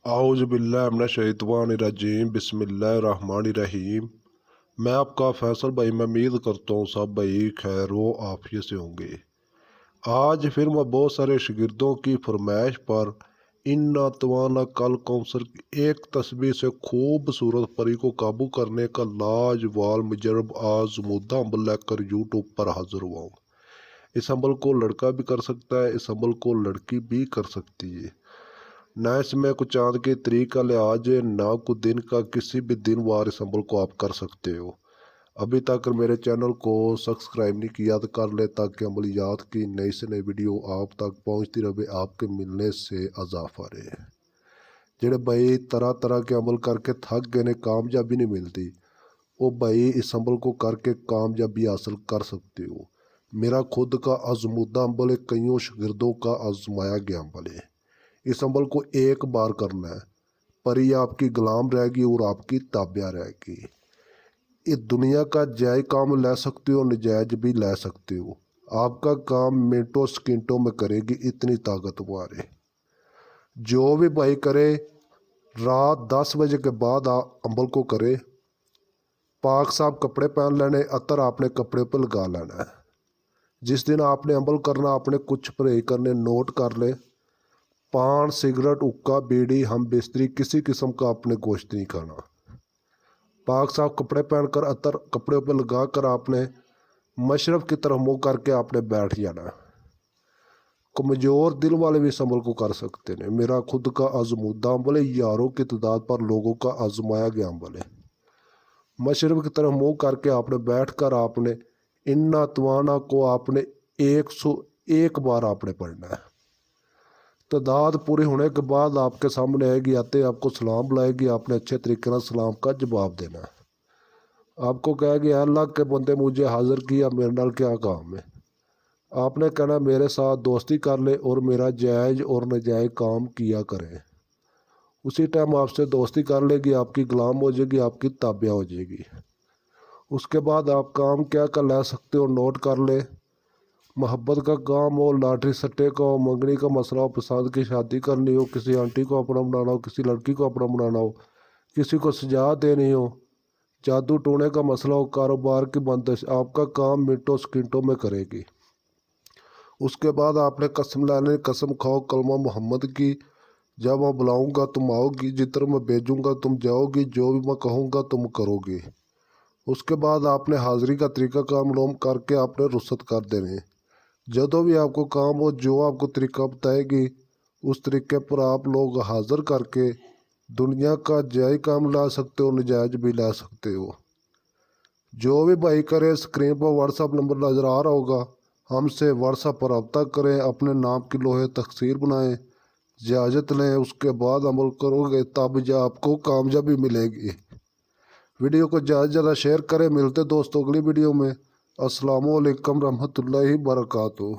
आऊज़ुबिल्लाहिमिनश्शैतानिर्रजीम बिस्मिल्लाहिर्रहमानिर्रहीम। मैं आपका फैसल भाई। मैं उम्मीद करता हूँ सब भाई खैर व आफियत से होंगे। आज फिर मैं बहुत सारे शागिर्दों की फरमाइश पर इन्ना तवाना कल कौंसर की एक तस्वीर से खूबसूरत परी को काबू करने का लाजवाब मुजरब आजमूदा अमल लेकर यूट्यूब पर हाजिर हुआ हूँ। इस अमल को लड़का भी कर सकता है, इस अमल को लड़की भी कर सकती है। ना इसमें कुछ चांद के तरीक का लिहाज है, ना कुछ दिन का। किसी भी दिन वार इस अमल को आप कर सकते हो। अभी तक मेरे चैनल को सब्सक्राइब नहीं किया तो कर ले, ताकि अमलियात की नई से नई वीडियो आप तक पहुंचती रहे, आपके मिलने से इजाफा रहे। जेड़े भाई तरह तरह के अमल करके थक गए ने, कामयाबी नहीं मिलती, वो भाई इस अमल को करके कामयाबी हासिल कर सकते हो। मेरा खुद का आजमूदा अमल है, कईयों शागिर्दों का आजमाया गया अमल है। इस अमल को एक बार करना है, परी आपकी गुलाम रहेगी और आपकी ताबिया रहेगी। इस दुनिया का जायज़ काम ले सकते हो, नजायज भी ले सकते हो। आपका काम मिनटों सेकंडों में करेगी, इतनी ताकतवर है। जो भी भाई करे रात 10 बजे के बाद अमल को करे। पाक साफ कपड़े पहन लेने, अतर आपने कपड़े पर लगा लेना है। जिस दिन आपने अमल करना, आपने कुछ परहेज करने, नोट कर ले। पान, सिगरेट, हुक्का, बीड़ी, हम बिस्तरी, किसी किस्म का आपने गोश्त नहीं खाना। पाक साफ कपड़े पहनकर अतर कपड़े पर लगा कर आपने मशरफ की तरफ मुँह करके आपने बैठ जाना। कमज़ोर दिल वाले भी इस अमल को कर सकते हैं। मेरा खुद का आजमूदा अमल है, यारों की तादाद पर लोगों का आजमाया गया अमल है। मशरफ की तरफ मुँह करके आपने बैठ कर आपने इन्ना तवाना को आपने 101 बार आपने पढ़ना है। तादाद पूरे होने के बाद आपके सामने आएगी, आते आपको सलाम बुलाएगी, आपने अच्छे तरीके से सलाम का जवाब देना है। आपको कहेगी अल्लाह के बंदे मुझे हाजिर किया, मेरे नाल क्या काम है। आपने कहना मेरे साथ दोस्ती कर ले और मेरा जायज़ और नाजायज़ काम किया करें। उसी टाइम आपसे दोस्ती कर लेगी, आपकी गुलाम हो जाएगी, आपकी ताबिया हो जाएगी। उसके बाद आप काम क्या कर ले सकते हो, नोट कर ले। मोहब्बत का काम हो, लॉटरी सट्टे का हो, मंगनी का मसला हो, पसंद की शादी करनी हो, किसी आंटी को अपना बनाना हो, किसी लड़की को अपना बनाना हो, किसी को सजा देनी हो, जादू टोने का मसला हो, कारोबार की बंदिश, आपका काम मिनटों सेकंडों में करेगी। उसके बाद आपने कसम लेने, कसम खाओ कलमा मोहम्मद की। जब मैं बुलाऊंगा तुम आओगी, जिधर मैं भेजूंगा तुम जाओगी, जो भी मैं कहूँगा तुम करोगी। उसके बाद आपने हाज़िरी का तरीका कार मालूम करके आपने रुखसत कर देने। जदों भी आपको काम हो, जो आपको तरीका बताएगी, उस तरीके पर आप लोग हाज़िर करके दुनिया का जायज़ काम ला सकते हो, नजायज भी ला सकते हो। जो भी भाई करे, स्क्रीन पर व्हाट्सअप नंबर नज़र आ रहा होगा, हमसे व्हाट्सअप पर रब्ता करें, अपने नाम की लोहे तकसीर बनाएं, इजाज़त लें। उसके बाद अमल करोगे तब जा आपको कामयाबी मिलेगी। वीडियो को ज़्यादा से ज़्यादा शेयर करें। मिलते दोस्तों अगली वीडियो में। अस्सलामु अलैकुम रहमतुल्लाहि बरकातुहू।